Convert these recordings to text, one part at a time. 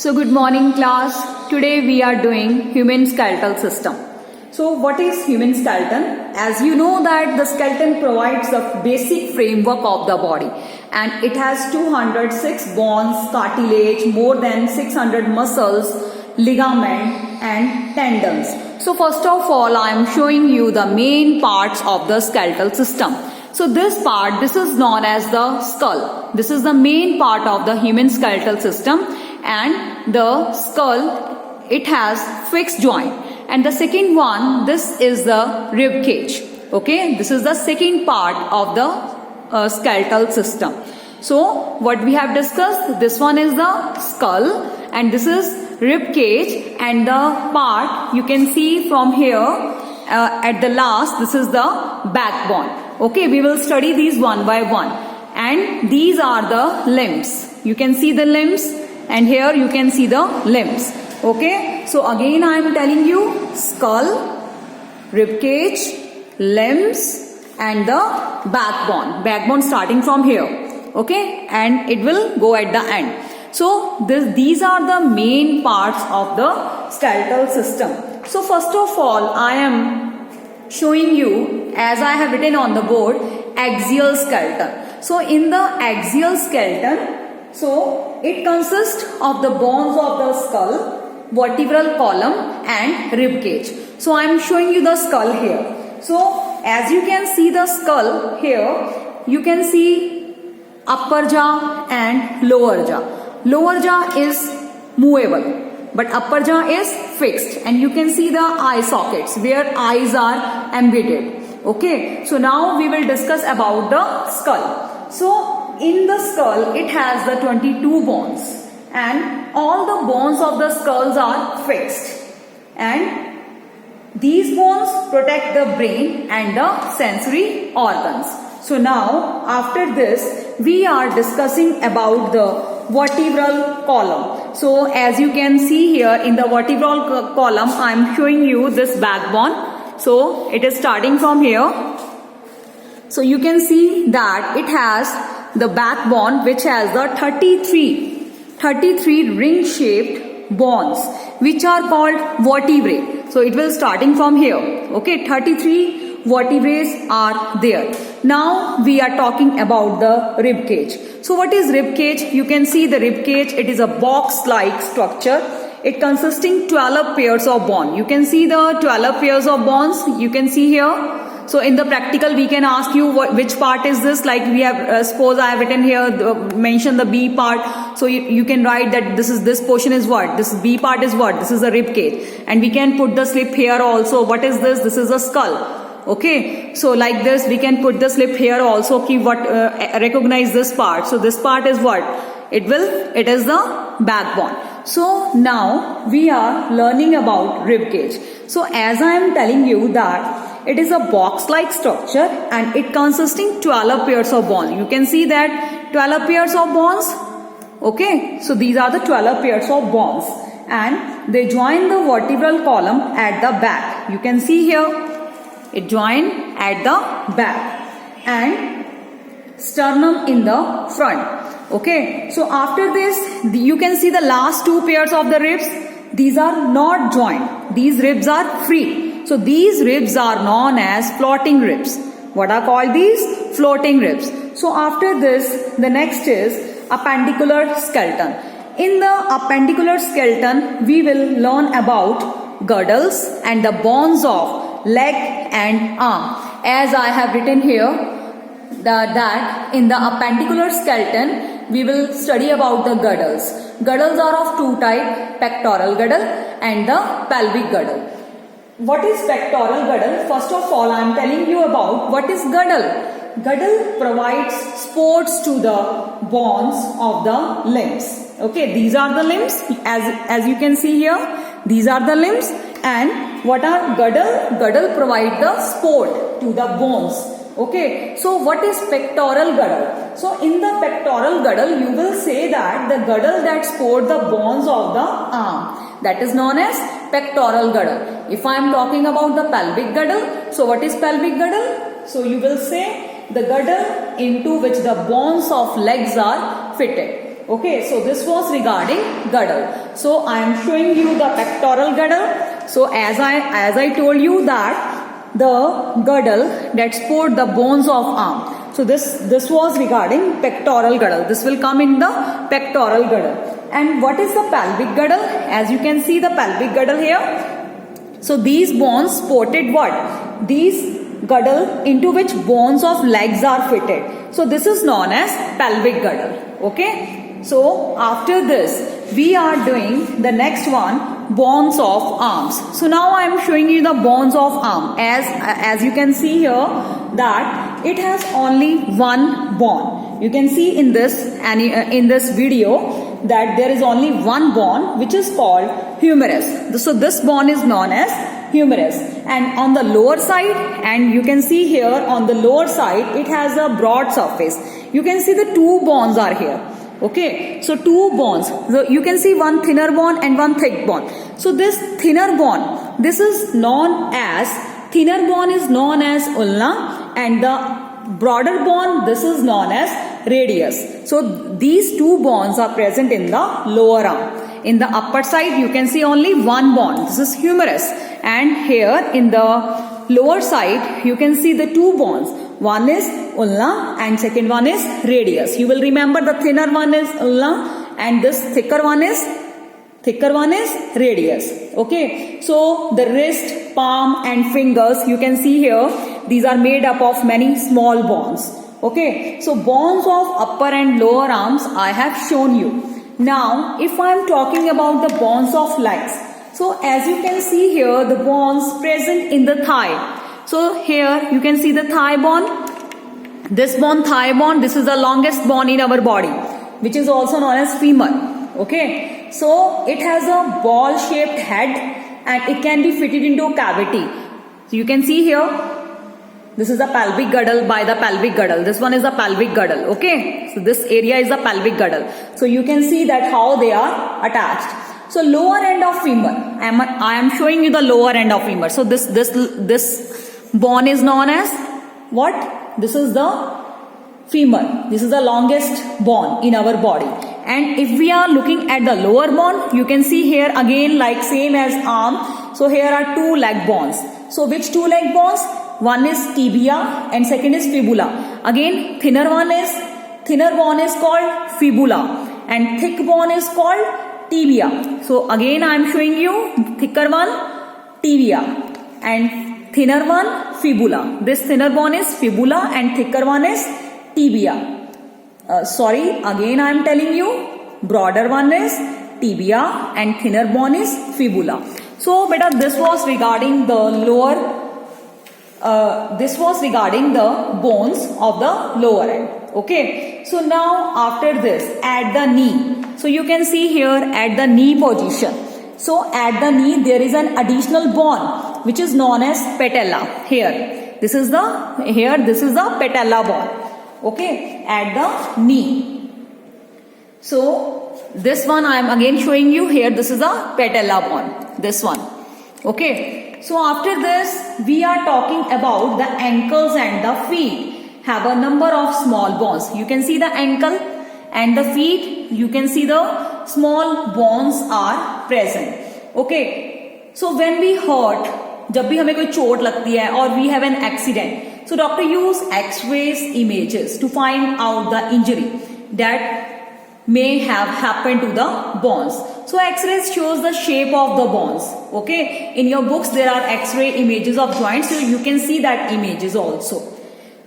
So good morning class. Today we are doing human skeletal system. So what is human skeleton? As you know that the skeleton provides the basic framework of the body and it has 206 bones, cartilage, more than 600 muscles, ligament and tendons. So first of all I am showing you the main parts of the skeletal system. So this part, this is known as the skull. This is the main part of the human skeletal system, and the skull, it has fixed joint. And the second one, this is the rib cage. Okay, this is the second part of the skeletal system. So what we have discussed, this one is the skull and this is rib cage, and the part you can see from here at the last, this is the backbone. Okay, we will study these one by one, and these are the limbs. You can see the limbs, and here you can see the limbs. Okay, so again I am telling you skull, rib cage, limbs and the backbone. Backbone starting from here. Okay, and it will go at the end. So these are the main parts of the skeletal system. So first of all I am showing you, as I have written on the board, axial skeleton. So in the axial skeleton, so it consists of the bones of the skull, vertebral column and rib cage. So I am showing you the skull here. So as you can see the skull here, you can see upper jaw and lower jaw. Lower jaw is movable, but upper jaw is fixed, and you can see the eye sockets where eyes are embedded. Okay, so now we will discuss about the skull. So in the skull it has the 22 bones, and all the bones of the skulls are fixed, and these bones protect the brain and the sensory organs. So now after this we are discussing about the vertebral column. So as you can see here in the vertebral column I am showing you this backbone. So it is starting from here. So you can see that it has the backbone which has the 33 ring shaped bones which are called vertebrae. So it will starting from here. Okay, 33 vertebrae are there. Now we are talking about the rib cage. So what is rib cage? You can see the rib cage. It is a box-like structure. It consisting 12 pairs of bone. You can see the 12 pairs of bones. You can see here. So in the practical we can ask you which part is this. Like we have suppose I have written here mention the B part. So you can write that this portion is what? This B part is what? This is the rib cage. And we can put the slip here also. What is this? This is a skull. Okay, so like this we can put the slip here also. Keep what recognize this part. So this part is what? It is the backbone. So now we are learning about rib cage. So as I am telling you that it is a box-like structure and it consisting 12 pairs of bones. You can see that 12 pairs of bones. Okay, so these are the 12 pairs of bones, and they join the vertebral column at the back. You can see here. It joined at the back and sternum in the front. Okay, so after this you can see the last two pairs of the ribs. These are not joined. These ribs are free. So these ribs are known as floating ribs. What are called these? Floating ribs. So after this the next is appendicular skeleton. In the appendicular skeleton we will learn about girdles and the bones of leg and arm. As I have written here that in the appendicular skeleton we will study about the girdles. Girdles are of two types, pectoral girdle and the pelvic girdle. What is pectoral girdle? First of all I am telling you about what is girdle. Girdle provides supports to the bones of the limbs. Okay, these are the limbs as you can see here. These are the limbs. And what are girdle? Girdle provide the support to the bones. Okay, so what is pectoral girdle? So in the pectoral girdle you will say that the girdle that support the bones of the arm, that is known as pectoral girdle. If I am talking about the pelvic girdle, so what is pelvic girdle? So you will say the girdle into which the bones of legs are fitted. Okay, so this was regarding girdle. So I am showing you the pectoral girdle. So as I told you that the girdle that support the bones of arm. So this was regarding pectoral girdle. This will come in the pectoral girdle. And what is the pelvic girdle? As you can see the pelvic girdle here. So these bones supported what? These girdle into which bones of legs are fitted. So this is known as pelvic girdle. Okay. So after this we are doing the next one, bones of arms. So now I am showing you the bones of arm. As you can see here that it has only one bone. You can see in this video that there is only one bone which is called humerus. So this bone is known as humerus, and on the lower side, and you can see here on the lower side it has a broad surface. You can see the two bones are here. Okay, so two bones. So you can see one thinner bone and one thick bone. So this thinner bone, this is known as ulna, and the broader bone, this is known as radius. So these two bones are present in the lower arm. In the upper side you can see only one bone. This is humerus, and here in the lower side you can see the two bones. One is ulna and second one is radius. You will remember the thinner one is ulna and this thicker one is radius. Okay, so the wrist, palm and fingers, you can see here, these are made up of many small bones. Okay, so bones of upper and lower arms I have shown you. Now if I am talking about the bones of legs, so as you can see here the bones present in the thigh. So here you can see the thigh bone. This bone, thigh bone, this is the longest bone in our body, which is also known as femur. Okay, so it has a ball shaped head and it can be fitted into a cavity. So you can see here, this is the pelvic girdle by the pelvic girdle. This one is the pelvic girdle. Okay, so this area is the pelvic girdle. So you can see that how they are attached. So lower end of femur, I am showing you the lower end of femur. So this bone is known as what? This is the femur. This is the longest bone in our body. And if we are looking at the lower bone, you can see here again like same as arm. So here are two leg bones. So which two leg bones? One is tibia and second is fibula. Again thinner bone is called fibula and thick bone is called tibia. So again I am showing you thicker one tibia and thinner one fibula. This thinner bone is fibula and thicker one is tibia. Again I am telling you, broader one is tibia and thinner bone is fibula. So beta, this was regarding the bones of the lower end. Okay, so now after this, at the knee. So you can see here at the knee position. So at the knee there is an additional bone which is known as patella. This is the patella bone. Okay, at the knee. So this one I am again showing you here. This is the patella bone. This one. Okay. So after this we are talking about the ankles and the feet. Have a number of small bones. You can see the ankle and the feet. You can see the small bones are present. Okay. So when we hurt, जब भी हमें कोई चोट लगती है or we have an accident, so doctor use X-rays images to find out the injury that may have happened to the bones. So X-rays shows the shape of the bones. Okay, in your books there are X-ray images of joints, so you can see that images also.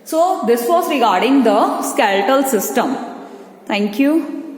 So this was regarding the skeletal system. Thank you.